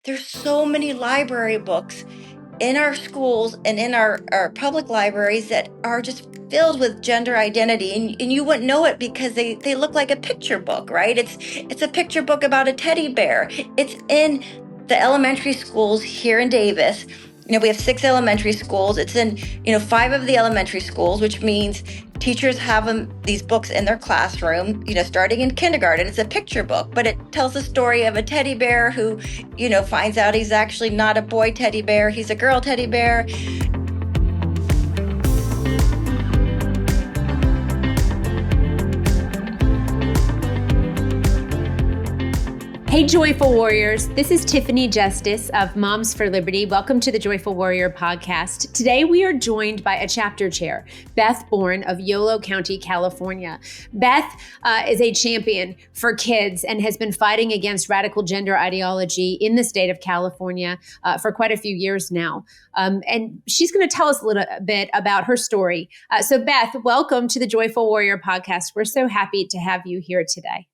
there's so many library books in our schools and in our public libraries that are just filled with gender identity, and you wouldn't know it because they look like a picture book, right? It's a picture book about a teddy bear. It's in the elementary schools here in Davis. We have 6 elementary schools. It's in 5 of the elementary schools, which means teachers have these books in their classroom, starting in kindergarten. It's a picture book, but it tells the story of a teddy bear who finds out he's actually not a boy teddy bear, he's a girl teddy bear. Hey, Joyful Warriors. This is Tiffany Justice of Moms for Liberty. Welcome to the Joyful Warrior podcast. Today, we are joined by a chapter chair, Beth Bourne of Yolo County, California. Beth is a champion for kids and has been fighting against radical gender ideology in the state of California for quite a few years now. And she's going to tell us a little bit about her story. So, Beth, welcome to the Joyful Warrior podcast. We're so happy to have you here today.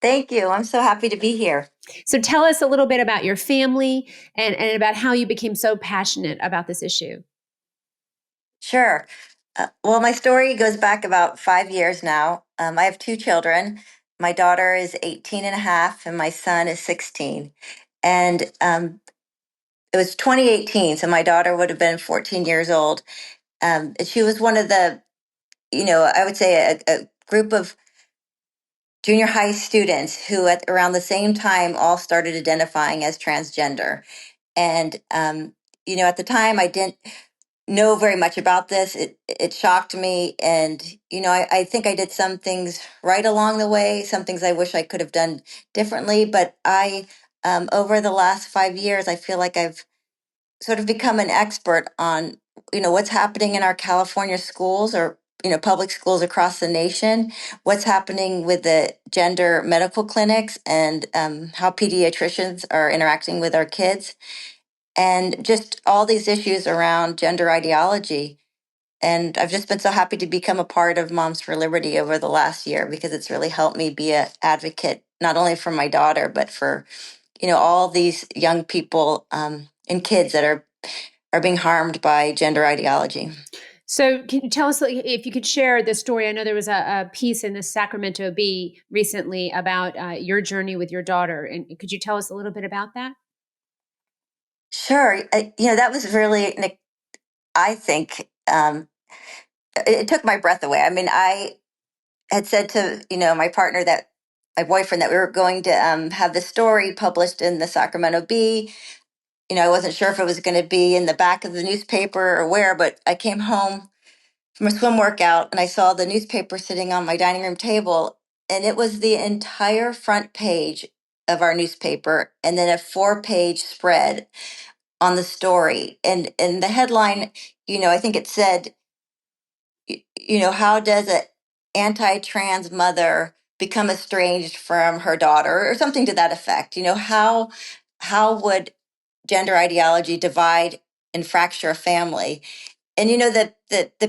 Thank you. I'm so happy to be here. So tell us a little bit about your family and about how you became so passionate about this issue. Sure. Well, my story goes back about 5 years now. I have 2 children. My daughter is 18 and a half, and my son is 16. And it was 2018, so my daughter would have been 14 years old. She was one of the, I would say a group of junior high students who at around the same time all started identifying as transgender. And, at the time I didn't know very much about this. It shocked me. And, I think I did some things right along the way, some things I wish I could have done differently. But over the last 5 years, I feel like I've sort of become an expert on, what's happening in our California schools or, public schools across the nation, what's happening with the gender medical clinics and how pediatricians are interacting with our kids and just all these issues around gender ideology. And I've just been so happy to become a part of Moms for Liberty over the last year because it's really helped me be an advocate, not only for my daughter, but for, all these young people and kids that are being harmed by gender ideology. So can you tell us if you could share the story? I know there was a piece in the Sacramento Bee recently about your journey with your daughter. And could you tell us a little bit about that? Sure. That was really, I think, it took my breath away. I mean, I had said to, my boyfriend, that we were going to have the story published in the Sacramento Bee. I wasn't sure if it was going to be in the back of the newspaper or where, but I came home from a swim workout and I saw the newspaper sitting on my dining room table, and it was the entire front page of our newspaper and then a 4-page spread on the story. And the headline, I think it said, how does an anti-trans mother become estranged from her daughter, or something to that effect? How would gender ideology divide and fracture a family? And the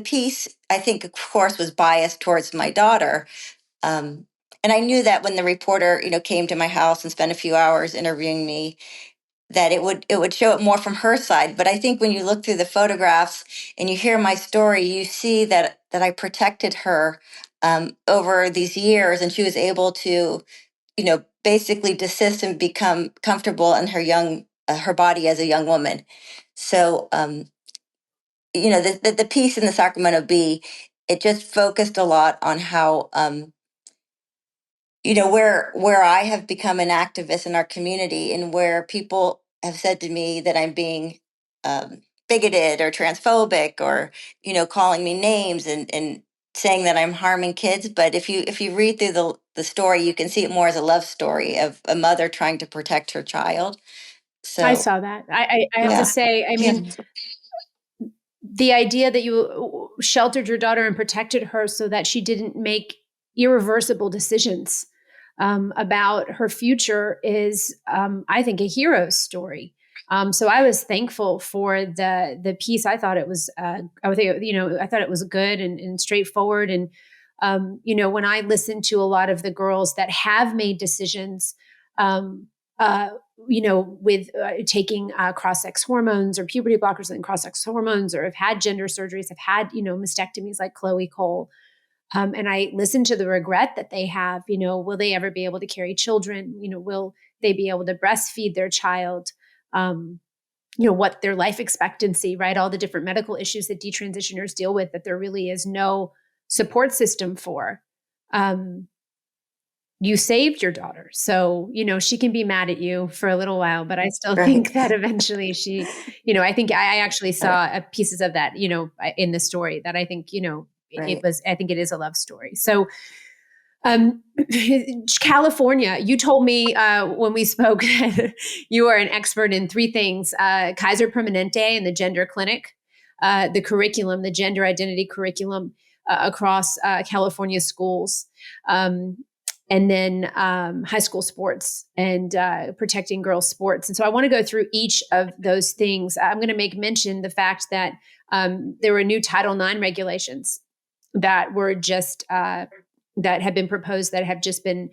piece, I think, of course, was biased towards my daughter. And I knew that when the reporter, came to my house and spent a few hours interviewing me, that it would show it more from her side. But I think when you look through the photographs and you hear my story, you see that I protected her over these years, and she was able to, basically desist and become comfortable in her body as a young woman. So, the piece in the Sacramento Bee, it just focused a lot on how, where I have become an activist in our community, and where people have said to me that I'm being bigoted or transphobic, or calling me names and saying that I'm harming kids. But if you read through the story, you can see it more as a love story of a mother trying to protect her child. So I saw that. I have to say, I mean, the idea that you sheltered your daughter and protected her so that she didn't make irreversible decisions about her future is, I think, a hero story. So I was thankful for the piece. I thought it was, I thought it was good and straightforward. And when I listen to a lot of the girls that have made decisions with taking cross-sex hormones or puberty blockers and cross-sex hormones, or have had gender surgeries, have had, mastectomies like Chloe Cole. And I listen to the regret that they have. Will they ever be able to carry children? Will they be able to breastfeed their child? What their life expectancy, right? All the different medical issues that detransitioners deal with, that there really is no support system for. You saved your daughter. So, she can be mad at you for a little while, but I still Right. think that eventually she, I think I actually saw pieces of that, in the story, that I think, Right. I think it is a love story. So, um, California, you told me when we spoke that you are an expert in three things: Kaiser Permanente and the gender clinic, the curriculum, the gender identity curriculum across California schools, um, and then high school sports and protecting girls' sports. And so I want to go through each of those things. I'm going to make mention the fact that there were new Title IX regulations that were just that have been proposed, that have just been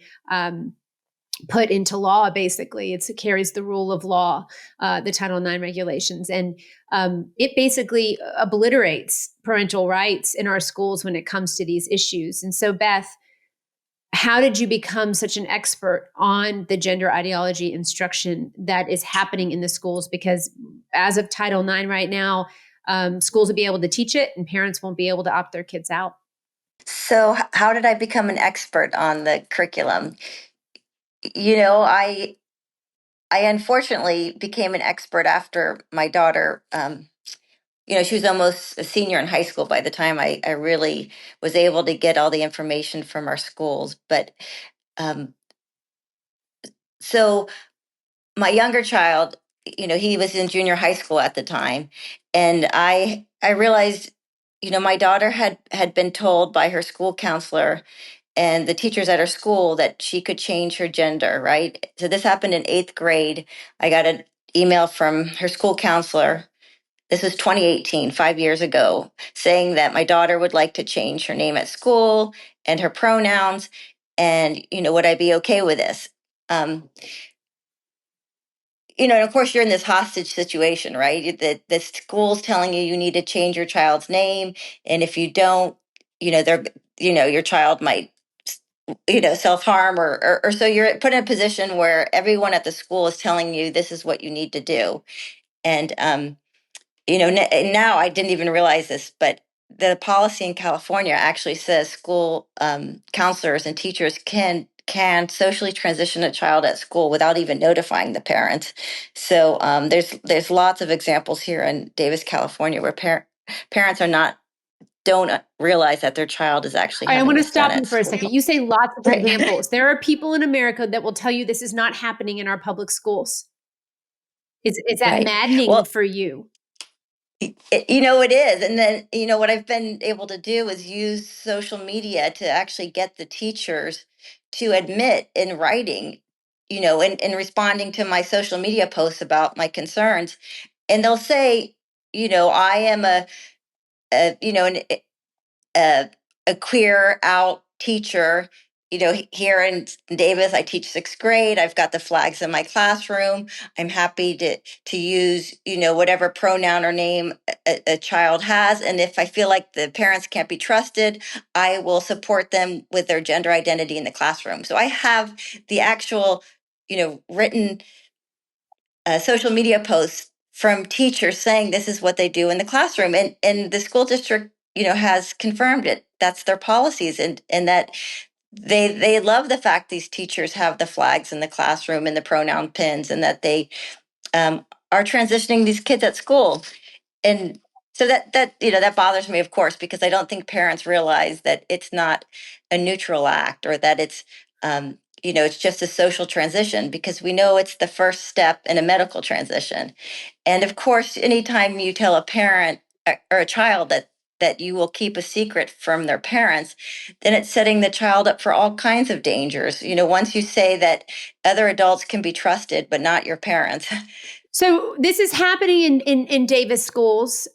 put into law. Basically, it carries the rule of law, the Title IX regulations, and it basically obliterates parental rights in our schools when it comes to these issues. And so, Beth, how did you become such an expert on the gender ideology instruction that is happening in the schools? Because as of Title IX right now, schools will be able to teach it, and parents won't be able to opt their kids out. So, how did I become an expert on the curriculum? You know, I unfortunately became an expert after my daughter. She was almost a senior in high school by the time I really was able to get all the information from our schools. But um, so my younger child, he was in junior high school at the time, and I realized, my daughter had been told by her school counselor and the teachers at her school that she could change her gender, right? So this happened in 8th grade. I got an email from her school counselor. This was 2018, 5 years ago, saying that my daughter would like to change her name at school and her pronouns. And, would I be okay with this? Um, and of course, you're in this hostage situation, right? The school's telling you you need to change your child's name. And if you don't, they're, your child might self harm or so you're put in a position where everyone at the school is telling you this is what you need to do. And now I didn't even realize this, but the policy in California actually says school counselors and teachers can socially transition a child at school without even notifying the parents. So there's lots of examples here in Davis, California, where parents don't realize that their child is actually All right, I having want to this done stop you at for a school. second. You say lots of Right. examples. There are people in America that will tell you this is not happening in our public schools. Is that Right. maddening Well, for you? it is. And then, what I've been able to do is use social media to actually get the teachers to admit in writing, and responding to my social media posts about my concerns. And they'll say, I am an a, a queer out teacher. Here in Davis, I teach 6th grade. I've got the flags in my classroom. I'm happy to use whatever pronoun or name a child has, and if I feel like the parents can't be trusted, I will support them with their gender identity in the classroom. So I have the actual written social media posts from teachers saying this is what they do in the classroom, and the school district has confirmed it. That's their policies, and that they love the fact these teachers have the flags in the classroom and the pronoun pins, and that they are transitioning these kids at school. And so that bothers me, of course, because I don't think parents realize that it's not a neutral act, or that it's just a social transition, because we know it's the first step in a medical transition. And of course, anytime you tell a parent or a child that you will keep a secret from their parents, then it's setting the child up for all kinds of dangers. Once you say that other adults can be trusted, but not your parents. So this is happening in Davis schools.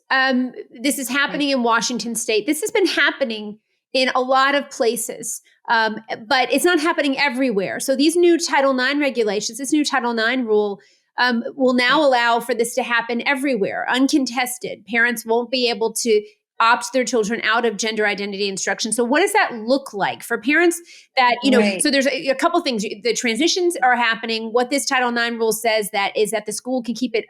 This is happening in Washington State. This has been happening in a lot of places. But it's not happening everywhere. So these new Title IX regulations, this new Title IX rule will now allow for this to happen everywhere, uncontested. Parents won't be able to opt their children out of gender identity instruction. So what does that look like for parents that, Right. so there's a couple things. The transitions are happening. What this Title IX rule says that is that the school can keep it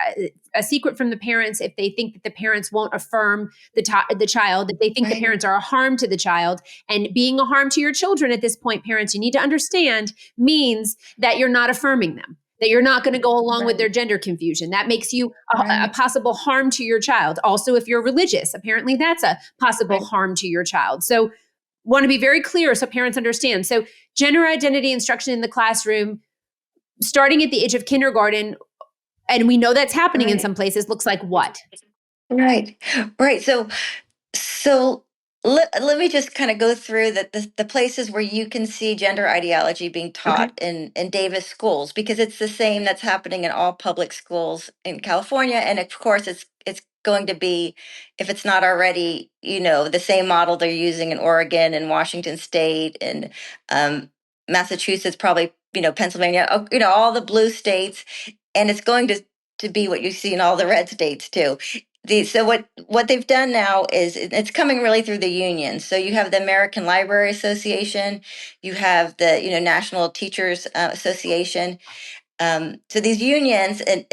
a secret from the parents if they think that the parents won't affirm the child, if they think the Right. parents are a harm to the child. And being a harm to your children at this point, parents, you need to understand, means that you're not affirming them, that you're not going to go along with Right. their gender confusion. That makes you a Right. possible harm to your child. Also, if you're religious, apparently that's a possible Right. harm to your child. So, want to be very clear so parents understand. So, gender identity instruction in the classroom, starting at the age of kindergarten, and we know that's happening in Right. some places, looks like what? Right. Right. So let me just kind of go through the places where you can see gender ideology being Okay. taught in Davis schools, because it's the same that's happening in all public schools in California. And of course, it's going to be, if it's not already, the same model they're using in Oregon and Washington State and um, Massachusetts, probably, Pennsylvania, all the blue states. And it's going to be what you see in all the red states too. So what they've done now is it's coming really through the unions. So you have the American Library Association, you have the National Teachers Association. So these unions and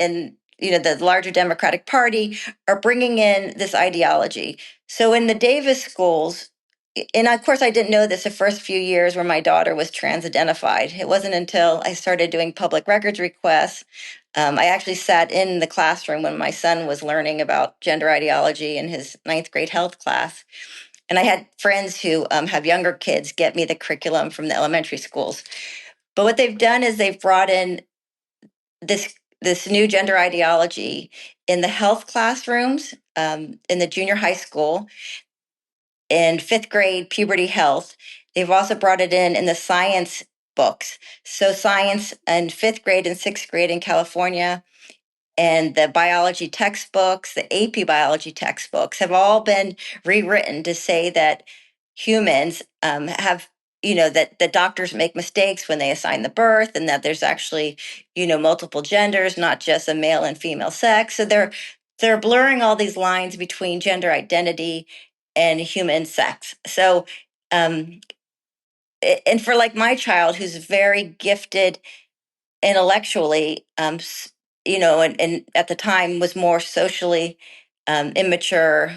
the larger Democratic Party are bringing in this ideology. So in the Davis schools, and of course I didn't know this the first few years where my daughter was trans identified. It wasn't until I started doing public records requests. I actually sat in the classroom when my son was learning about gender ideology in his ninth grade health class. And I had friends who have younger kids get me the curriculum from the elementary schools. But what they've done is they've brought in this new gender ideology in the health classrooms, in the junior high school, in fifth grade puberty health. They've also brought it in the science books. So science in fifth grade and sixth grade in California, and the biology textbooks, the AP biology textbooks have all been rewritten to say that humans have, that doctors make mistakes when they assign the birth, and that there's actually, multiple genders, not just a male and female sex. So they're blurring all these lines between gender identity and human sex. So, um, and for like my child, who's very gifted intellectually, and at the time was more socially immature,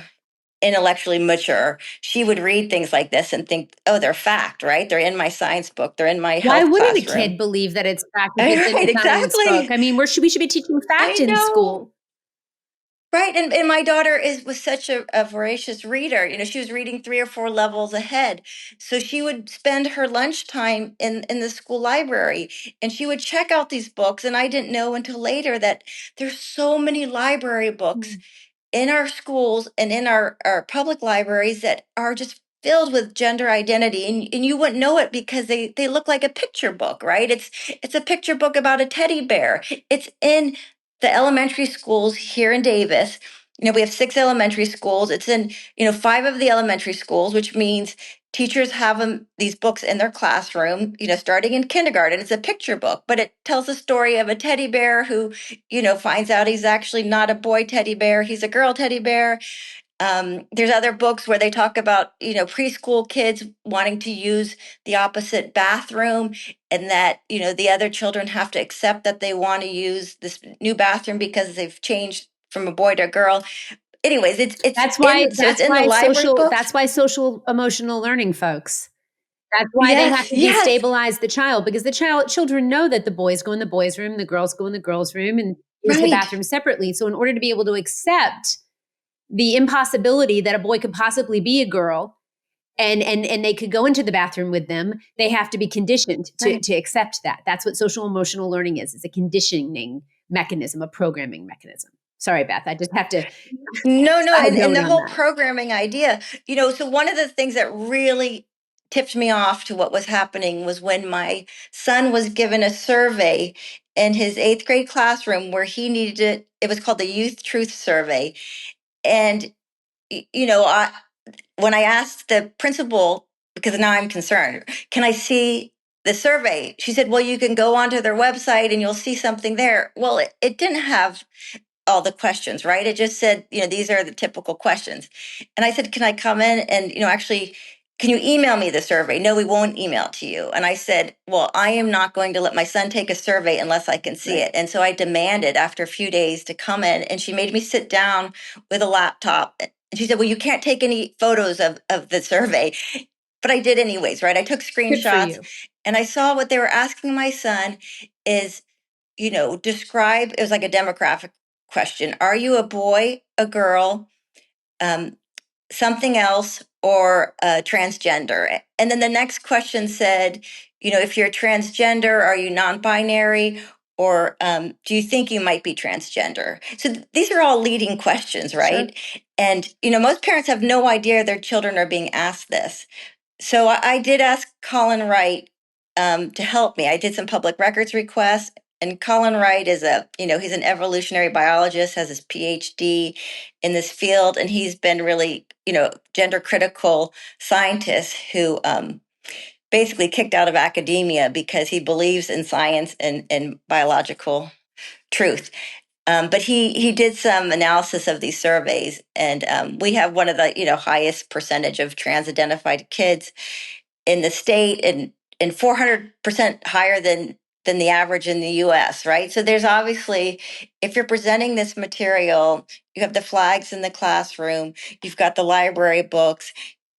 intellectually mature, she would read things like this and think, oh, they're fact, right? They're in my science book, they're in my Why health wouldn't a classroom. kid believe that it's fact if it's in Right, a science book? exactly. I mean, we should be teaching fact I in know. school. Right, and my daughter was such a voracious reader. She was reading 3 or 4 levels ahead. So she would spend her lunchtime in the school library, and she would check out these books. And I didn't know until later that there's so many library books Mm. in our schools and in our public libraries that are just filled with gender identity, and you wouldn't know it because they look like a picture book, right? It's a picture book about a teddy bear. It's in the elementary schools here in Davis. We have 6 elementary schools. It's in 5 of the elementary schools, which means teachers have these books in their classroom, starting in kindergarten. It's a picture book, but it tells the story of a teddy bear who finds out he's actually not a boy teddy bear, he's a girl teddy bear. There's other books where they talk about, preschool kids wanting to use the opposite bathroom, and that, the other children have to accept that they want to use this new bathroom because they've changed from a boy to a girl. Anyways, it's in the library books. That's why social emotional learning, folks. That's why they have Yes, to yes, destabilize the child, because the children know that the boys go in the boys' room, the girls go in the girls' room, and use the right, bathroom separately. So in order to be able to accept the impossibility that a boy could possibly be a girl, and they could go into the bathroom with them, they have to be conditioned right. to accept that. That's what social emotional learning is. It's a conditioning mechanism, a programming mechanism. Sorry, Beth, I just have to No, side and note the on whole that. programming idea, so one of the things that really tipped me off to what was happening was when my son was given a survey in his eighth grade classroom where he needed it was called the Youth Truth Survey. And, when I asked the principal, because now I'm concerned. Can I see the survey? She said, well, you can go onto their website and you'll see something there. Well, it didn't have all the questions, right? It just said, these are the typical questions. And I said, can I come in and, actually, can you email me the survey? No, we won't email it to you. And I said, well, I am not going to let my son take a survey unless I can see it. And so I demanded after a few days to come in, and she made me sit down with a laptop. And she said, well, you can't take any photos of the survey. But I did anyways, right? I took Good for screenshots you. and I saw what they were asking my son is, describe, it was like a demographic question. Are you a boy, a girl, um, something else, or transgender? And then the next question said, if you're transgender, are you non-binary? Or do you think you might be transgender? So these are all leading questions, right? Sure. And, most parents have no idea their children are being asked this. So I did ask Colin Wright to help me. I did some public records requests, and Colin Wright is he's an evolutionary biologist, has his PhD in this field, and he's been really, gender critical scientist who basically kicked out of academia because he believes in science and biological truth. But he did some analysis of these surveys, and we have one of the highest percentage of trans identified kids in the state, and 400% higher than the average in the US, right? So there's obviously, if you're presenting this material, you have the flags in the classroom, you've got the library books,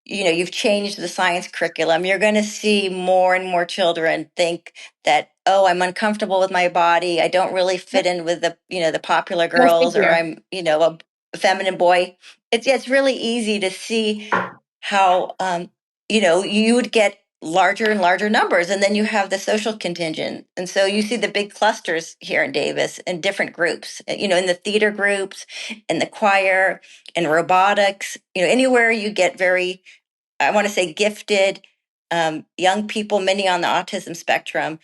you've changed the science curriculum, you're going to see more and more children think that, oh, I'm uncomfortable with my body, I don't really fit in with the popular Well, thank girls, or you. I'm a feminine boy. It's really easy to see how you would get larger and larger numbers, and then you have the social contingent, and so you see the big clusters here in Davis in different groups, in the theater groups, in the choir, in robotics, anywhere you get very, I want to say, gifted young people, many on the autism spectrum.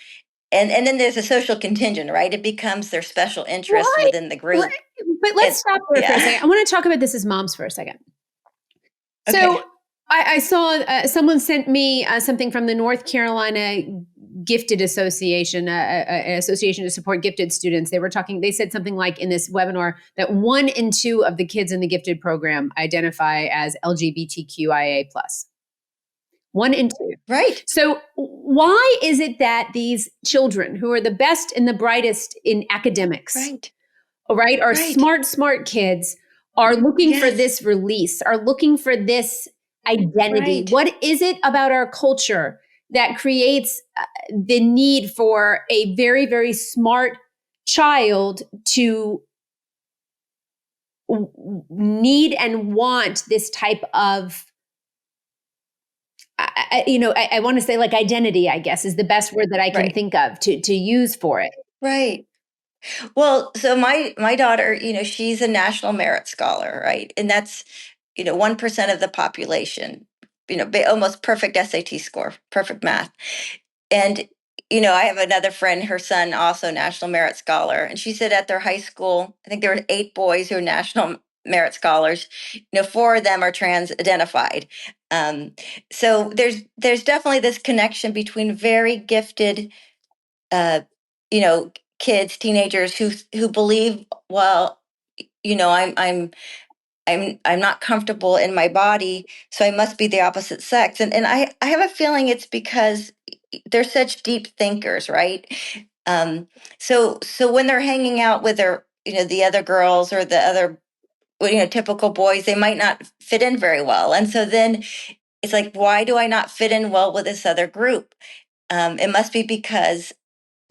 And then there's a social contingent, right? It becomes their special interest Why? within the group. But let's stop there for a Yeah. second. I want to talk about this as moms for a second. Okay. So I saw someone sent me something from the North Carolina Gifted Association, an association to support gifted students. They said something like in this webinar that 1 in 2 of the kids in the gifted program identify as LGBTQIA+. 1 in 2. Right. So why is it that these children who are the best and the brightest in academics, Right. right, are Right. smart kids, are looking for Yes. this release, are looking for this identity? Right. What is it about our culture that creates the need for a very, very smart child to need and want this type of, I want to say like identity, I guess, is the best word that I can Right. think of to use for it. Right. Well, so my daughter, she's a National Merit Scholar, right? And that's, 1% of the population, almost perfect SAT score, perfect math. And, I have another friend, her son, also National Merit Scholar. And she said at their high school, I think there were 8 boys who are National Merit Scholars. 4 of them are trans identified. So there's definitely this connection between very gifted, uh, you know, kids, teenagers who believe, well, I'm not comfortable in my body, so I must be the opposite sex. And I have a feeling it's because they're such deep thinkers, right? Um, so when they're hanging out with their, the other girls or the other, typical boys, they might not fit in very well. And so then it's like, why do I not fit in well with this other group? It must be because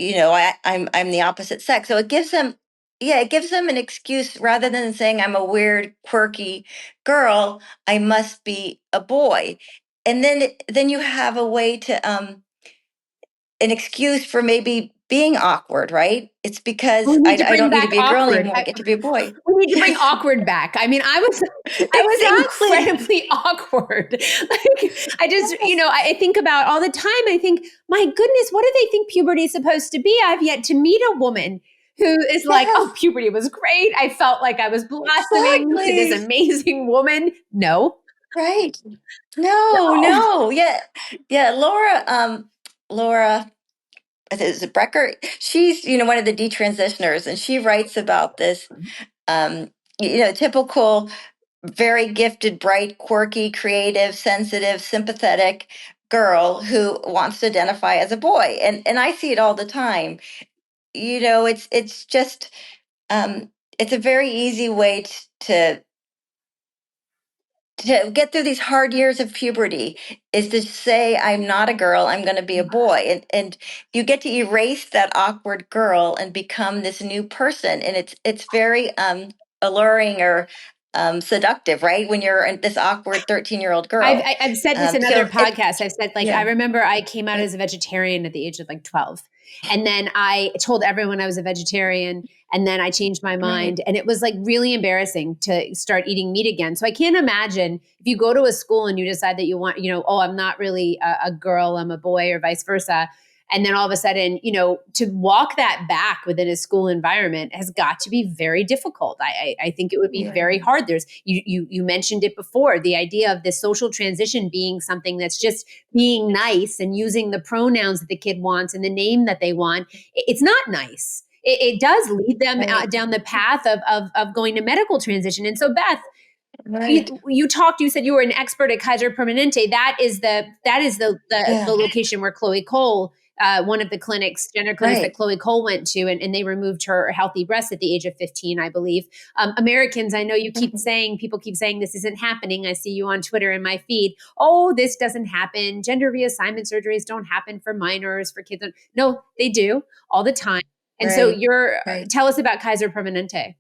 I'm the opposite sex. So it gives them, yeah, it gives them an excuse rather than saying I'm a weird, quirky girl. I must be a boy, and then you have a way to an excuse for maybe being awkward, right? It's We because need to I bring don't need to back be a girl awkward. anymore. I get to be a boy. We need to bring Yes, awkward back. I mean, I was exactly. incredibly awkward. Like, I just, Yes, I think about all the time. I think, my goodness, what do they think puberty is supposed to be? I've yet to meet a woman who is like, oh, yes, puberty was great. I felt like I was blossoming to this exactly. amazing woman. No. Right. No, No. no. Yeah. Yeah. Laura, is it Brecker? She's, one of the detransitioners, and she writes about this, um, typical, very gifted, bright, quirky, creative, sensitive, sympathetic girl who wants to identify as a boy. And I see it all the time. It's just, um, it's a very easy way to get through these hard years of puberty is to say I'm not a girl, I'm going to be a boy, and you get to erase that awkward girl and become this new person, and it's very alluring or seductive, right, when you're this awkward 13-year-old I've, girl. I've said this in other So it podcasts. I've said, like, I Yeah. remember I came out as a vegetarian at the age of like 12. And then I told everyone I was a vegetarian. And then I changed my Right. mind. And it was like really embarrassing to start eating meat again. So I can't imagine if you go to a school and you decide that you want, oh, I'm not really a girl, I'm a boy, or vice versa. And then all of a sudden, to walk that back within a school environment has got to be very difficult. I think it would be Yeah. very hard. There's you mentioned it before, the idea of this social transition being something that's just being nice and using the pronouns that the kid wants and the name that they want. It's not nice. It does lead them Right. out down the path of going to medical transition. And so, Beth, Right. you said you were an expert at Kaiser Permanente. That is the Yeah. location where Chloe Cole, one of the gender clinics that Right. Chloe Cole went to, and they removed her healthy breast at the age of 15, I believe. Americans, I know people keep saying this isn't happening. I see you on Twitter in my feed. Oh, this doesn't happen. Gender reassignment surgeries don't happen for minors, for kids. No, they do all the time. And so Right. Right. tell us about Kaiser Permanente.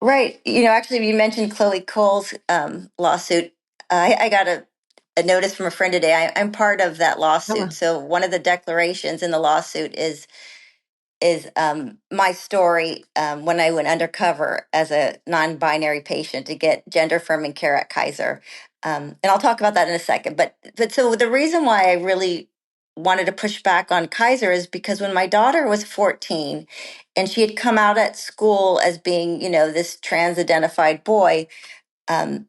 Right. Actually, you mentioned Chloe Cole's lawsuit. I got a notice from a friend today. I'm part of that lawsuit. Oh, So one of the declarations in the lawsuit is my story when I went undercover as a non-binary patient to get gender affirming care at Kaiser. And I'll talk about that in a second. But so the reason why I really wanted to push back on Kaiser is because when my daughter was 14 and she had come out at school as being, this trans identified boy, um,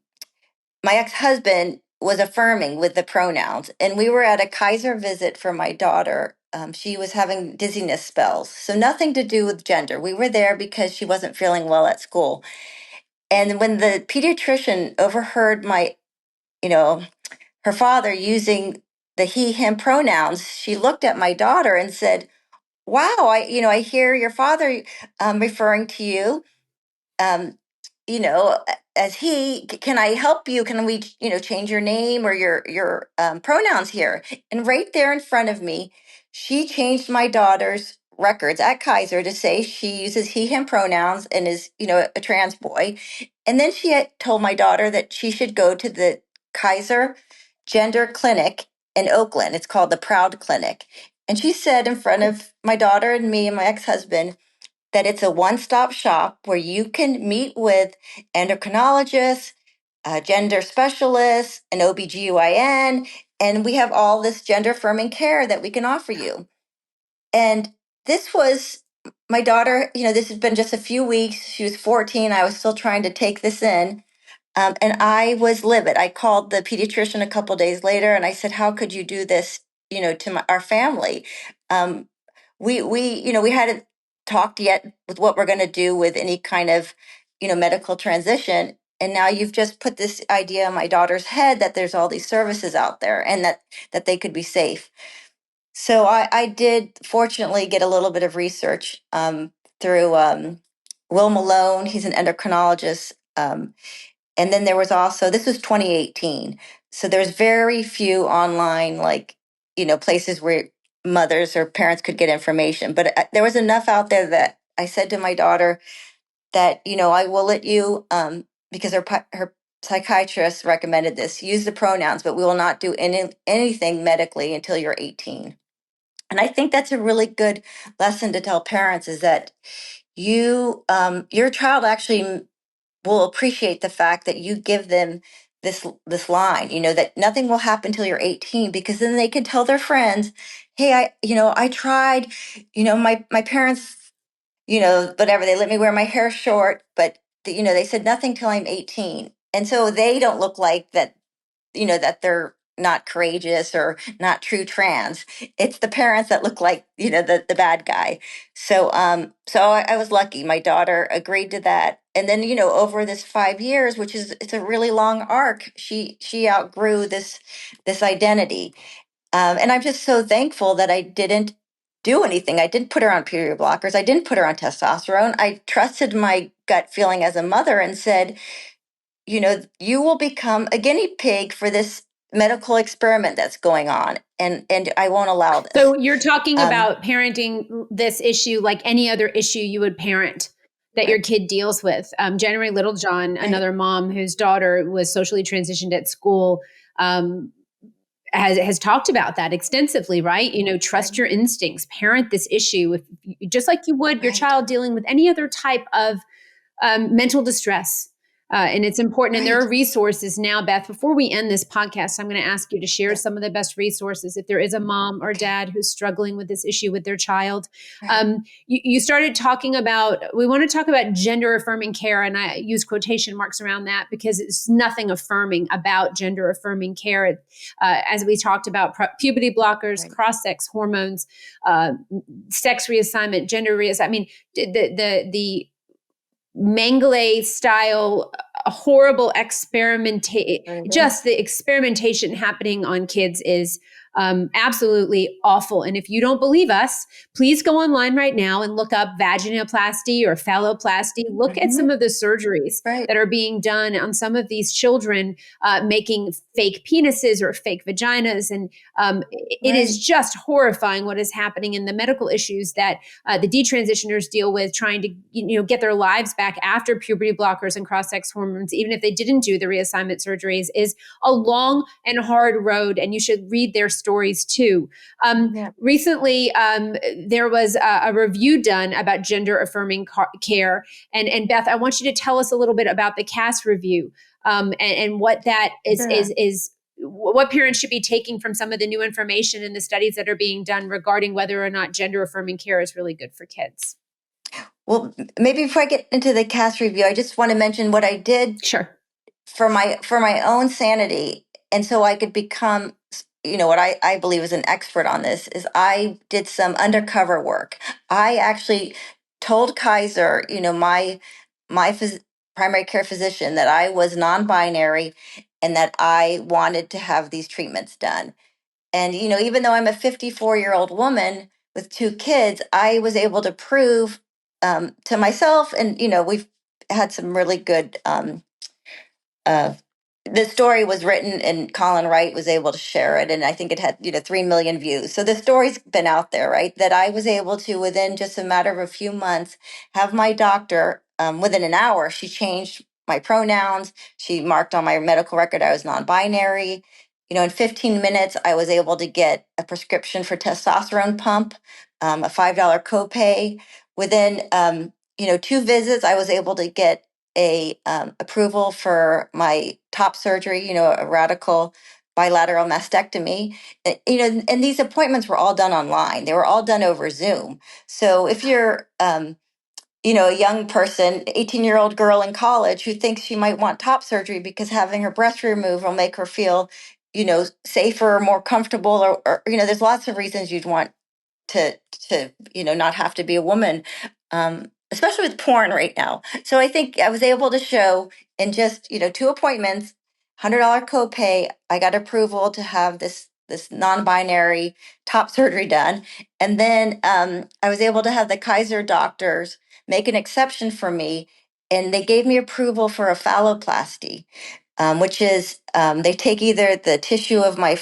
my ex-husband was affirming with the pronouns, and we were at a Kaiser visit for my daughter. She was having dizziness spells, so nothing to do with gender. We were there because she wasn't feeling well at school. And when the pediatrician overheard you know her father using the he him pronouns, she looked at my daughter and said, wow, I hear your father referring to you, um, as can I help you? Can we, change your name or your pronouns here? And right there in front of me, she changed my daughter's records at Kaiser to say she uses he, him pronouns and is, a trans boy. And then she had told my daughter that she should go to the Kaiser Gender Clinic in Oakland. It's called the Proud Clinic. And she said in front of my daughter and me and my ex-husband, that it's a one-stop shop where you can meet with endocrinologists, gender specialists, an OBGYN, and we have all this gender affirming care that we can offer you. And this was my daughter, this has been just a few weeks. She was 14. I was still trying to take this in. And I was livid. I called the pediatrician a couple days later and I said, how could you do this, to our family? Um, we hadn't talked yet with what we're going to do with any kind of, medical transition. And now you've just put this idea in my daughter's head that there's all these services out there and that they could be safe. So I did fortunately get a little bit of research through Will Malone. He's an endocrinologist. And then there was also, this was 2018. So there's very few online, like, places where mothers or parents could get information. But there was enough out there that I said to my daughter that, I will let you, because her psychiatrist recommended this, use the pronouns, but we will not do anything medically until you're 18. And I think that's a really good lesson to tell parents is that your child actually will appreciate the fact that you give them this line, that nothing will happen till you're 18, because then they can tell their friends, hey, I tried, my parents, whatever, they let me wear my hair short, but they said nothing till I'm 18. And so they don't look like that, that they're not courageous or not true trans. It's the parents that look like, the bad guy. So I was lucky. My daughter agreed to that. And then, over this 5 years, which is, it's a really long arc, she outgrew this identity. And I'm just so thankful that I didn't do anything. I didn't put her on period blockers. I didn't put her on testosterone. I trusted my gut feeling as a mother and said, you will become a guinea pig for this medical experiment that's going on, and I won't allow this. So you're talking Um, about parenting this issue like any other issue you would parent that your right, kid deals with. January Littlejohn, right, another mom whose daughter was socially transitioned at school, um, has talked about that extensively, right? Trust right, your instincts, parent this issue if just like you would your right, child dealing with any other type of mental distress. And it's important. And there are right. resources now, Beth. Before we end this podcast, I'm going to ask you to share Yeah. some of the best resources. If there is a mom or Okay. dad who's struggling with this issue with their child, Right. you started talking about, we want to talk about gender affirming care. And I use quotation marks around that because it's nothing affirming about gender affirming care. As we talked about puberty blockers, Right. cross sex hormones, uh, sex reassignment, gender reassignment. I mean, the Mengele style horrible experimentation, Mhm. just the experimentation happening on kids is absolutely awful. And if you don't believe us, please go online right now and look up vaginoplasty or phalloplasty. Look at some Mhm. of the surgeries Right. that are being done on some of these children, making fake penises or fake vaginas. And it is Right. just horrifying what is happening in the medical issues that the detransitioners deal with, trying to get their lives back after puberty blockers and cross-sex hormones, even if they didn't do the reassignment surgeries, is a long and hard road, and you should read their stories too. Yeah. Recently, there was a review done about gender affirming care, and Beth, I want you to tell us a little bit about the CAS review, and what that is Sure. what parents should be taking from some of the new information and the studies that are being done regarding whether or not gender affirming care is really good for kids. Well, maybe before I get into the cast review, I just want to mention what I did Sure. for my own sanity, and so I could become, what I believe is an expert on this, is I did some undercover work. I actually told Kaiser, my primary care physician, that I was non-binary and that I wanted to have these treatments done. And even though I'm a 54-year-old woman with two kids, I was able to prove, to myself, and we've had some really good, uh, the story was written and Colin Wright was able to share it, and I think it had 3 million views. So the story's been out there, right? That I was able to, within just a matter of a few months, have my doctor, within an hour, she changed my pronouns. She marked on my medical record I was non-binary. In 15 minutes I was able to get a prescription for testosterone pump, a $5 copay. Within 2 visits I was able to get a approval for my top surgery, a radical bilateral mastectomy. And these appointments were all done online. They were all done over Zoom. So if you're, a young person, 18-year-old girl in college who thinks she might want top surgery because having her breast removed will make her feel, safer, more comfortable, or there's lots of reasons you'd want to not have to be a woman, especially with porn right now. So I think I was able to show in just 2 appointments, $100 copay, I got approval to have this non-binary top surgery done. And then I was able to have the Kaiser doctors make an exception for me, and they gave me approval for a phalloplasty, which is, they take either the tissue of my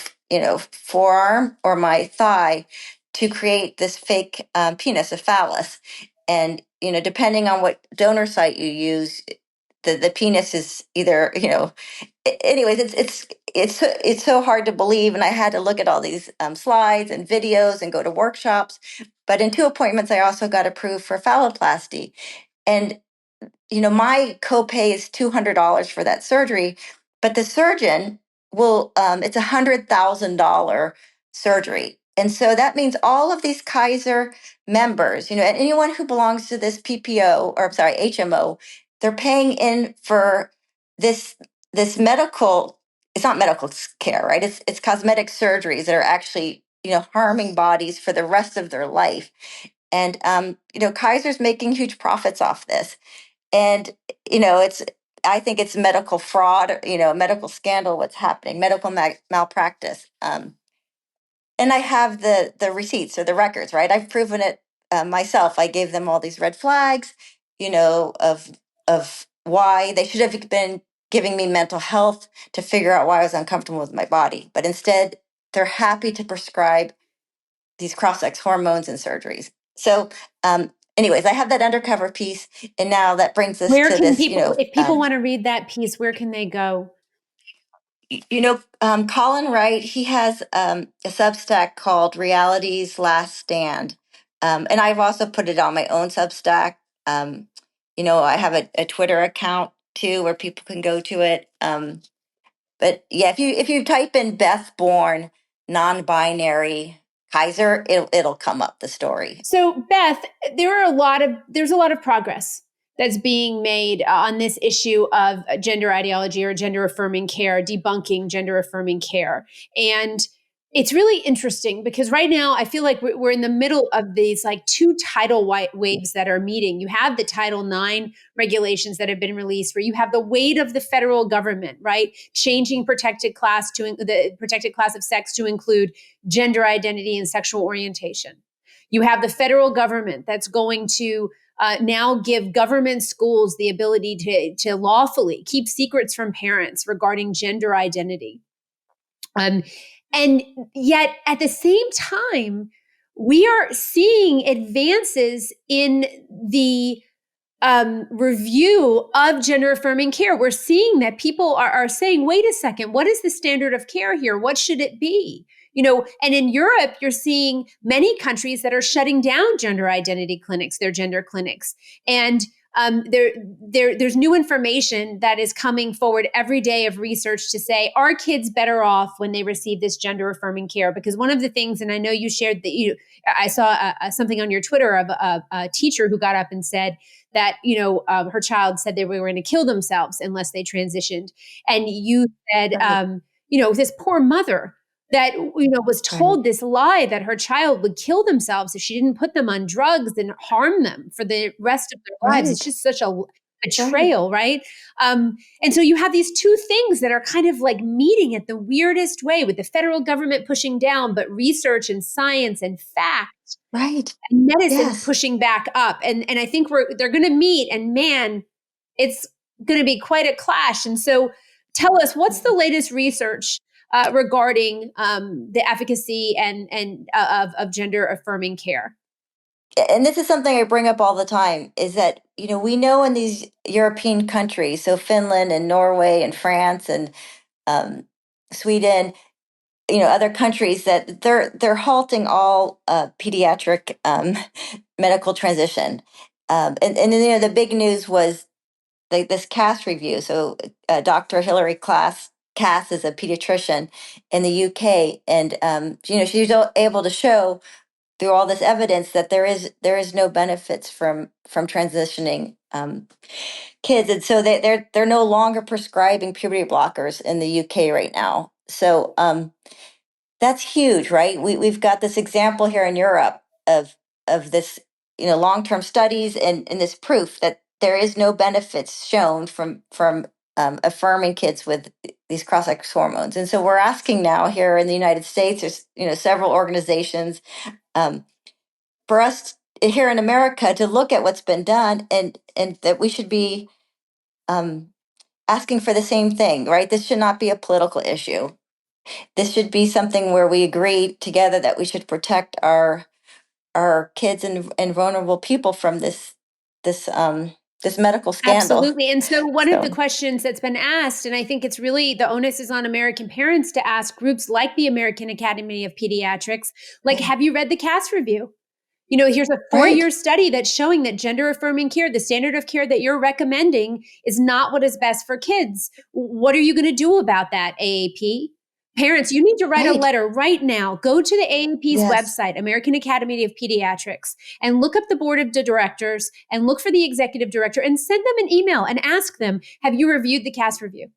forearm or my thigh to create this fake penis, a phallus. And depending on what donor site you use, the penis is either anyways, it's so hard to believe, and I had to look at all these slides and videos and go to workshops. But in 2 appointments I also got approved for phalloplasty. And my copay is $200 for that surgery, but the surgeon will, it's $100,000 surgery. And so that means all of these Kaiser members, and anyone who belongs to this PPO, or I'm sorry, HMO, they're paying in for this this medical, it's not medical care, right? It's cosmetic surgeries that are actually, harming bodies for the rest of their life. And Kaiser's making huge profits off this. And it's, I think it's medical fraud, medical scandal, what's happening, medical malpractice. And I have the receipts or the records, right? I've proven it myself. I gave them all these red flags, of why they should have been giving me mental health to figure out why I was uncomfortable with my body. But instead, they're happy to prescribe these cross-sex hormones and surgeries. So, anyways, I have that undercover piece, and now that brings us Where to can this, people, if people want to read that piece, where can they go? Colin Wright, he has a Substack called Reality's Last Stand. And I've also put it on my own Substack. I have a Twitter account too where people can go to it. But yeah, if you type in Beth Bourne, non-binary Kaiser, it'll come up, the story. So, Beth, there's a lot of progress that's being made on this issue of gender ideology or gender affirming care, debunking gender affirming care. And it's really interesting because right now I feel like we're in the middle of these like two tidal waves that are meeting. You have the Title IX regulations that have been released, where you have the weight of the federal government, right, changing protected class to the protected class of sex to include gender identity and sexual orientation. You have the federal government that's going to now give government schools the ability to lawfully keep secrets from parents regarding gender identity. Um, and yet, at the same time, we are seeing advances in the review of gender affirming care. We're seeing that people are saying, wait a second, what is the standard of care here? What should it be? And in Europe, you're seeing many countries that are shutting down gender identity clinics, their gender clinics. And there's new information that is coming forward every day of research to say, are kids better off when they receive this gender affirming care? Because one of the things, and I know you shared that I saw something on your Twitter of a teacher who got up and said that her child said they were going to kill themselves unless they transitioned, and you said, Right. this poor mother that was Right. told this lie that her child would kill themselves if she didn't put them on drugs and harm them for the rest of their lives. It's Right. just such a Right. betrayal, right? And so you have these two things that are kind of like meeting at the weirdest way, with the federal government pushing down, but research and science and fact Right. and medicine Yes. pushing back up. And I think they're going to meet, and man, it's going to be quite a clash. And so tell us, what's the latest research regarding the efficacy of gender affirming care? And this is something I bring up all the time, is that, we know in these European countries, so Finland and Norway and France and um, Sweden, other countries, that they're halting all pediatric medical transition. And then, the big news was this CAS review. So Dr. Hilary Cass is a pediatrician in the UK, and she's able to show through all this evidence that there is no benefits from transitioning kids, and so they're no longer prescribing puberty blockers in the UK right now. So that's huge, right? We've got this example here in Europe of this, long term studies, and this proof that there is no benefits shown from affirming kids with these cross sex hormones. And so we're asking now here in the United States, there's several organizations, um, for us here in America to look at what's been done, and that we should be um, asking for the same thing, right? This should not be a political issue. This should be something where we agree together that we should protect our kids and vulnerable people from this medical scandal. Absolutely. And so one of the So questions that's been asked, and I think it's really the onus is on American parents to ask groups like the American Academy of Pediatrics, like, right, have you read the CAS review? Here's a 4-year right, study that's showing that gender affirming care, the standard of care that you're recommending, is not what is best for kids. What are you going to do about that, AAP? Parents, you need to write a right. letter right now. Go to the AAP's Yes. website, American Academy of Pediatrics, and look up the board of directors and look for the executive director and send them an email and ask them, have you reviewed the CAS review?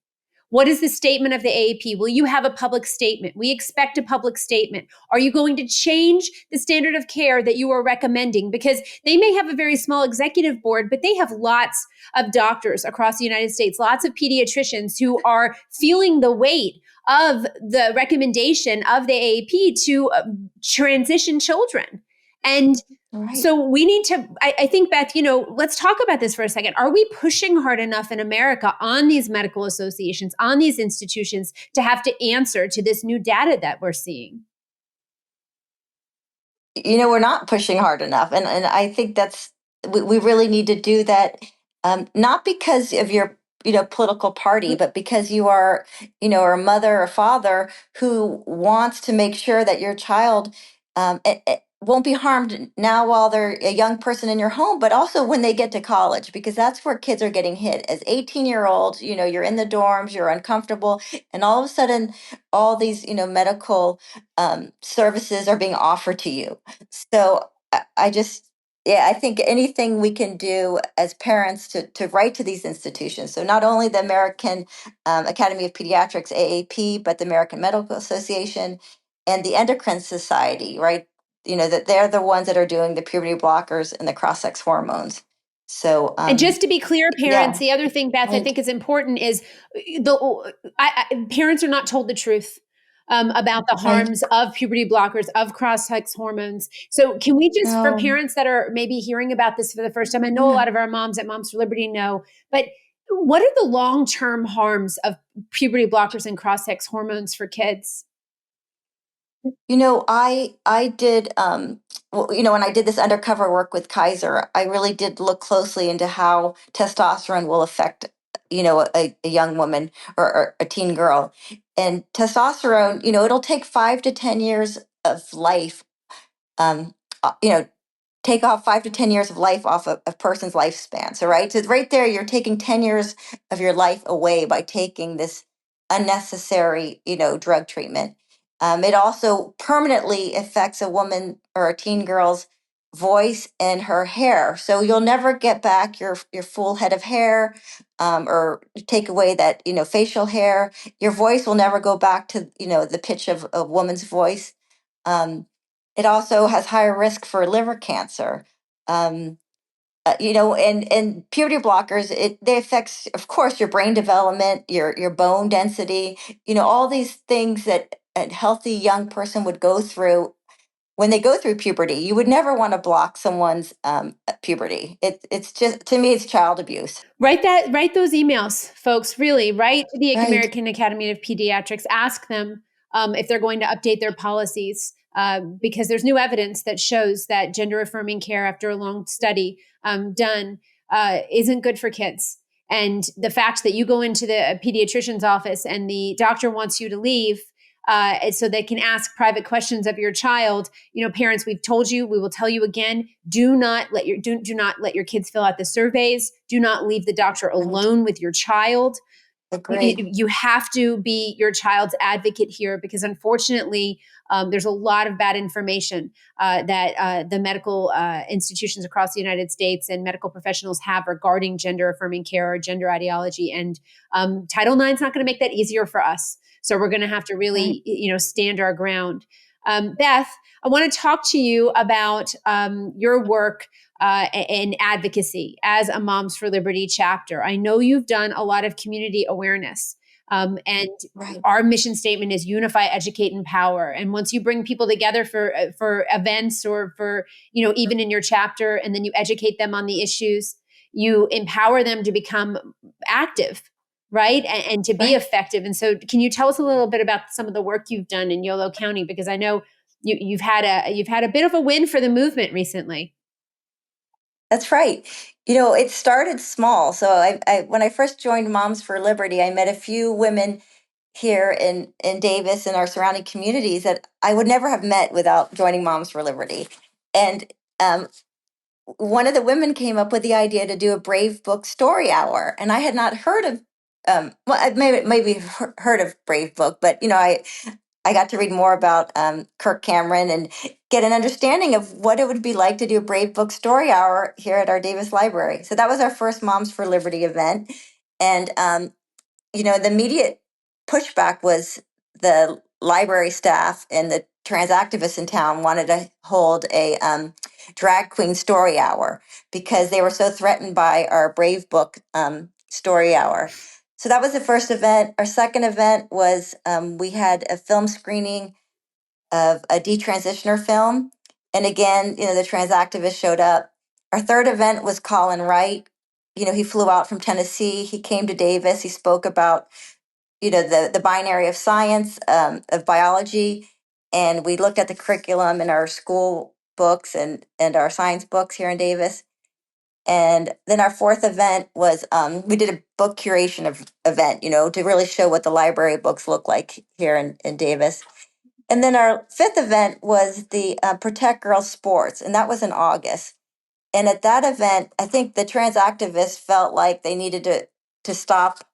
What is the statement of the AAP? Will you have a public statement? We expect a public statement. Are you going to change the standard of care that you are recommending? Because they may have a very small executive board, but they have lots of doctors across the United States, lots of pediatricians who are feeling the weight of the recommendation of the AAP to transition children. And Right. so we need to, I think, Beth, let's talk about this for a second. Are we pushing hard enough in America on these medical associations, on these institutions to have to answer to this new data that we're seeing? We're not pushing hard enough, and I think we really need to do that, not because of your political party, but because you are a mother or father who wants to make sure that your child won't be harmed now while they're a young person in your home, but also when they get to college, because that's where kids are getting hit as 18-year-olds. You're in the dorms, you're uncomfortable, and all of a sudden all these medical services are being offered to you. So I just, yeah, I think anything we can do as parents to write to these institutions. So not only the American Academy of Pediatrics, AAP, but the American Medical Association and the Endocrine Society, right? That they're the ones that are doing the puberty blockers and the cross-sex hormones. So, And just to be clear, parents, yeah, the other thing, Beth, I right. think is important is parents are not told the truth about the Right. harms of puberty blockers, of cross-sex hormones. So can we just, for No, parents that are maybe hearing about this for the first time, I know a yeah. lot of our moms at Moms for Liberty know, but what are the long-term harms of puberty blockers and cross-sex hormones for kids? I did well, when I did this undercover work with Kaiser, I really did look closely into how testosterone will affect a young woman or a teen girl. And testosterone, it'll take 5 to 10 years of life, um you know take off 5 to 10 years of life off a person's lifespan. So, right, so right there, you're taking 10 years of your life away by taking this unnecessary, drug treatment. It also permanently affects a woman or a teen girl's voice and her hair. So you'll never get back your full head of hair, or take away that facial hair. Your voice will never go back to the pitch of a woman's voice. Um, it also has higher risk for liver cancer. Um, and puberty blockers, they affects, of course, your brain development, your bone density. All these things that a healthy young person would go through when they go through puberty. You would never want to block someone's puberty. It's just, to me, it's child abuse. Write those emails, folks. Really, write to the Right. American Academy of Pediatrics. Ask them if they're going to update their policies, because there's new evidence that shows that gender affirming care, after a long study done, isn't good for kids. And the fact that you go into the pediatrician's office and the doctor wants you to leave, so they can ask private questions of your child. Parents, we've told you, we will tell you again, do not let your kids fill out the surveys. Do not leave the doctor Right. alone with your child. Agreed. You have to be your child's advocate here, because unfortunately, there's a lot of bad information that the medical institutions across the United States and medical professionals have regarding gender affirming care or gender ideology. And Title IX is not going to make that easier for us. So we're going to have to Right. really, stand our ground. Beth, I want to talk to you about your work in advocacy as a Moms for Liberty chapter. I know you've done a lot of community awareness. And Right. our mission statement is unify, educate, empower. And once you bring people together for events, or for even in your chapter, and then you educate them on the issues, you empower them to become active, right, and to be Right. effective. And so, can you tell us a little bit about some of the work you've done in Yolo County? Because I know you've had a bit of a win for the movement recently. That's right. It started small. So when I first joined Moms for Liberty, I met a few women here in Davis and our surrounding communities that I would never have met without joining Moms for Liberty. And one of the women came up with the idea to do a Brave Book story hour, and I had not heard of. Well, I maybe heard of Brave Book, but I got to read more about Kirk Cameron and get an understanding of what it would be like to do a Brave Book Story Hour here at our Davis Library. So that was our first Moms for Liberty event, and the immediate pushback was the library staff and the trans activists in town wanted to hold a drag queen story hour because they were so threatened by our Brave Book story hour. So that was the first event. Our second event was we had a film screening of a detransitioner film. And again, the trans activists showed up. Our third event was Colin Wright. He flew out from Tennessee. He came to Davis. He spoke about, the binary of science, of biology. And we looked at the curriculum in our school books and our science books here in Davis. And then our fourth event was we did a book curation event, to really show what the library books look like here in Davis. And then our fifth event was the Protect Girls Sports, and that was in August. And at that event, I think the trans activists felt like they needed to stop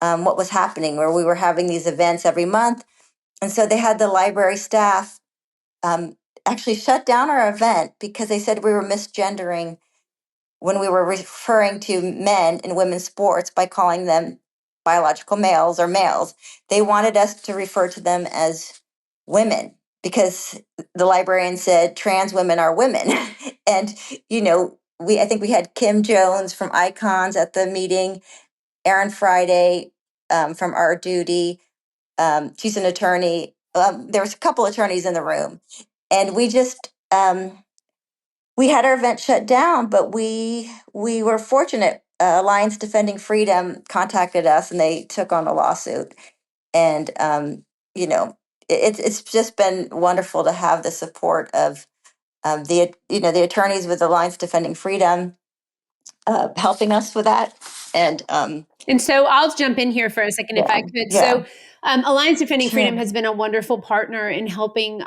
what was happening, where we were having these events every month. And so they had the library staff um, actually shut down our event because they said we were misgendering when we were referring to men in women's sports by calling them biological males or males. They wanted us to refer to them as women because the librarian said trans women are women. And, I think we had Kim Jones from Icons at the meeting, Aaron Friday from Our Duty. She's an attorney. There was a couple attorneys in the room. And we had our event shut down, but we were fortunate. Alliance Defending Freedom contacted us, and they took on a lawsuit. And it's just been wonderful to have the support of the attorneys with Alliance Defending Freedom helping us with that. And And so I'll jump in here for a second if I could. yeah, So Alliance Defending Freedom sure, has been a wonderful partner in helping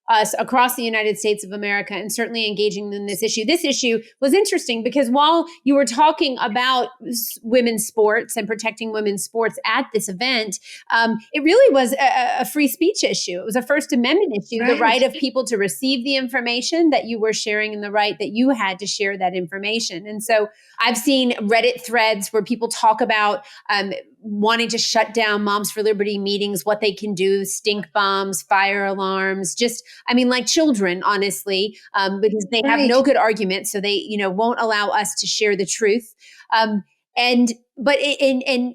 us across the United States of America and certainly engaging in this issue. This issue was interesting because while you were talking about women's sports and protecting women's sports at this event, it really was a free speech issue. It was a First Amendment issue, the right right, of people to receive the information that you were sharing and the right that you had to share that information. And so I've seen Reddit threads where people talk about wanting to shut down Moms for Liberty meetings, what they can do, stink bombs, fire alarms, just, I mean, like children, honestly, because they have no right, good argument. So they, won't allow us to share the truth. But in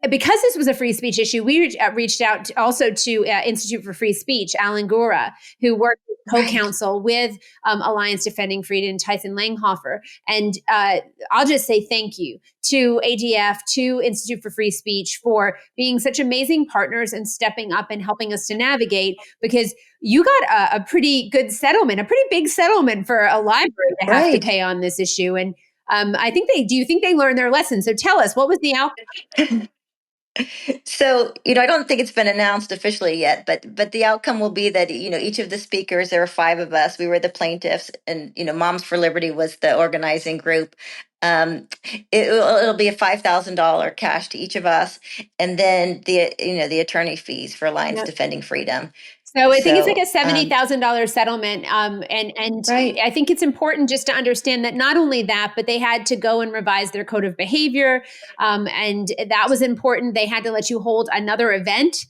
because this was a free speech issue, we reached out also to Institute for Free Speech, Alan Gura, who worked right, co-counsel with Alliance Defending Freedom, Tyson Langhofer. And I'll just say thank you to ADF, to Institute for Free Speech for being such amazing partners and stepping up and helping us to navigate, because you got a pretty good settlement, a pretty big settlement for a library to have to right. pay on this issue. And do you think they learned their lesson? So tell us, what was the outcome? So, I don't think it's been announced officially yet, but the outcome will be that, each of the speakers, there were five of us, we were the plaintiffs, and, Moms for Liberty was the organizing group. It'll be a $5,000 cash to each of us, and then the attorney fees for Alliance Defending Freedom. So I think it's like a So, $70,000 settlement, and right. I think it's important just to understand that not only that, but they had to go and revise their code of behavior, and that was important. They had to let you hold another event,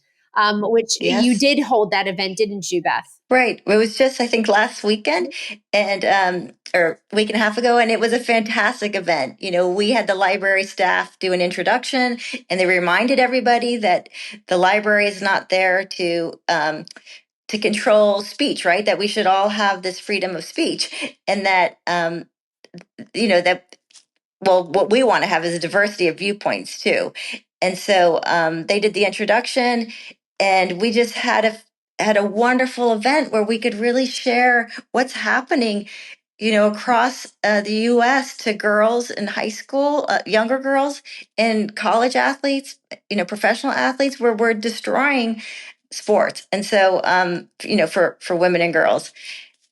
which you Yes. did hold that event, didn't you, Beth? Right. It was just, I think, last weekend and or week and a half ago, and it was a fantastic event. We had the library staff do an introduction, and they reminded everybody that the library is not there to control speech, right? That we should all have this freedom of speech, and that that well, what we want to have is a diversity of viewpoints too. And so they did the introduction, and we just had a wonderful event where we could really share what's happening, across the U.S. to girls in high school, younger girls, and college athletes, professional athletes, where we're destroying sports. And so, for women and girls,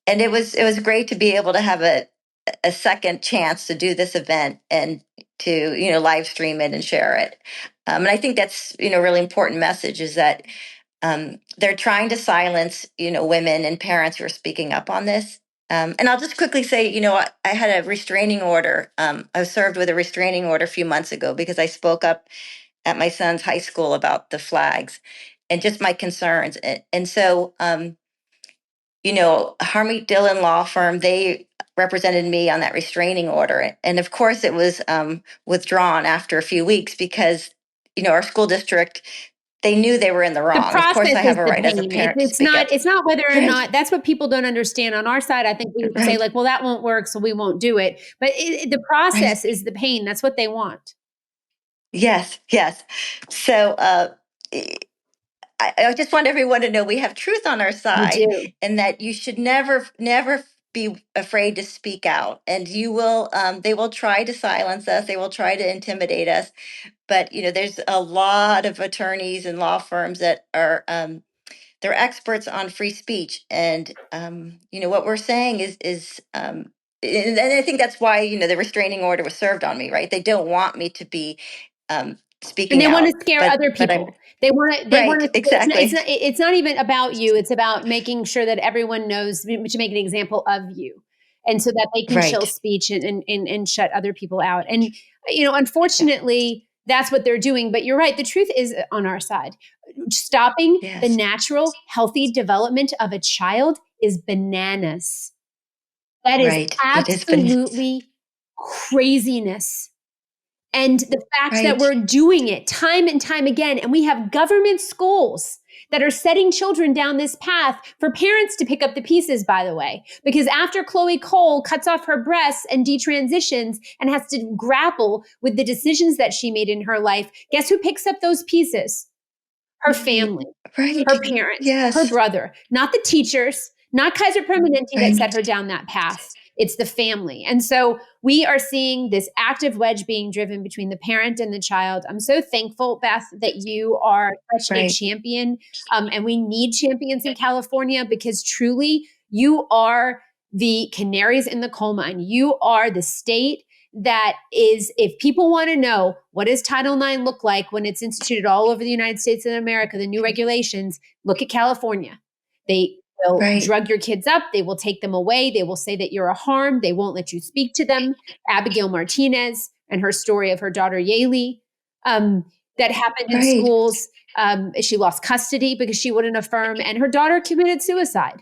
and it was great to be able to have a second chance to do this event and to live stream it and share it. And I think that's really important message is that they're trying to silence women and parents who are speaking up on this. And I'll just quickly say, I had a restraining order. I was served with a restraining order a few months ago because I spoke up at my son's high school about the flags and just my concerns. And so, Harmeet Dillon Law Firm, they represented me on that restraining order. And of course, it was withdrawn after a few weeks because, our school district, they knew they were in the The wrong. Of course, process I is have a the right as a pain. parent to speak up. It's not whether or Right. not, that's what people don't understand. On our side, I think we would say Right. like, well, that won't work, so we won't do it. But the process Right. is the pain. That's what they want. Yes, yes. So I just want everyone to know we have truth on our You side, do. and that you should never be afraid to speak out. And they will try to silence us. They will try to intimidate us. But there's a lot of attorneys and law firms that are they're experts on free speech. And what we're saying is and I think that's why the restraining order was served on me. Right? They don't want me to be And speaking they want to out, scare but other I people. They want right, to, exactly. it's not even about you. It's about making sure that everyone knows to make an example of you. And so that they can chill Right. speech and shut other people out. And, Yeah. unfortunately, that's what they're doing. But you're right. The truth is on our side. Stopping the Yes. natural, healthy development of a child is bananas. That is Right. It has been. absolutely craziness. And the fact that Right. we're doing it time and time again, and we have government schools that are setting children down this path for parents to pick up the pieces, by the way. Because after Chloe Cole cuts off her breasts and detransitions and has to grapple with the decisions that she made in her life, guess who picks up those pieces? Her Right. family, Right. her parents, her Yes. brother, not the teachers, not Kaiser Permanente that set Right. her down that path. It's the family. And so we are seeing this active wedge being driven between the parent and the child. I'm so thankful, Beth, that you are such a Right. champion. And we need champions in California because truly you are the canaries in the coal mine. You are the state that is, if people want to know what does Title IX look like when it's instituted all over the United States of America, the new regulations, look at California. They will Right. drug your kids up. They will take them away. They will say that you're a harm. They won't let you speak to them. Abigail Martinez and her story of her daughter Yaley, that happened in Right. schools. She lost custody because she wouldn't affirm, and her daughter committed suicide.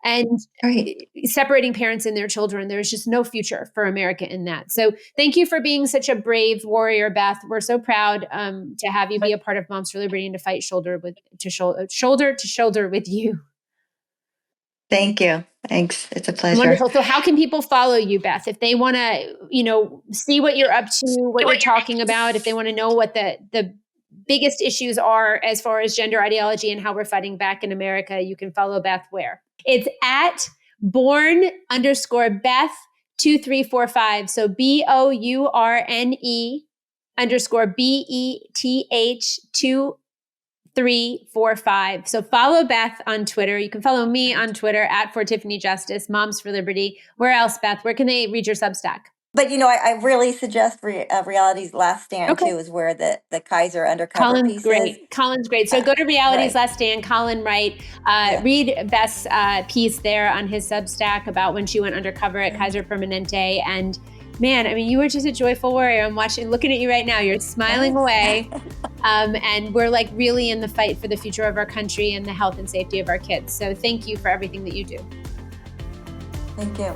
And Right. separating parents and their children, there's just no future for America in that. So thank you for being such a brave warrior, Beth. We're so proud to have you be a part of Moms for Liberty and to fight shoulder to shoulder with you. Thank you. Thanks. It's a pleasure. Wonderful. So how can people follow you, Beth? If they want to, see what you're up to, what you're talking about, if they want to know what the biggest issues are as far as gender ideology and how we're fighting back in America, you can follow Beth where? It's at Bourne_Beth 2345. So BOURNE_BETH 2345. So follow Beth on Twitter. You can follow me on Twitter at For Tiffany Justice, Moms for Liberty. Where else, Beth? Where can they read your Substack? But I really suggest Reality's Last Stand Okay. too, is where the Kaiser undercover piece is. Colin's great. So go to Reality's Right. Last Stand, Colin Wright. Yeah. Read Beth's piece there on his Substack about when she went undercover at Kaiser Permanente. And man, I mean, you were just a joyful warrior. I'm looking at you right now. You're smiling away. And we're like really in the fight for the future of our country and the health and safety of our kids. So thank you for everything that you do. Thank you.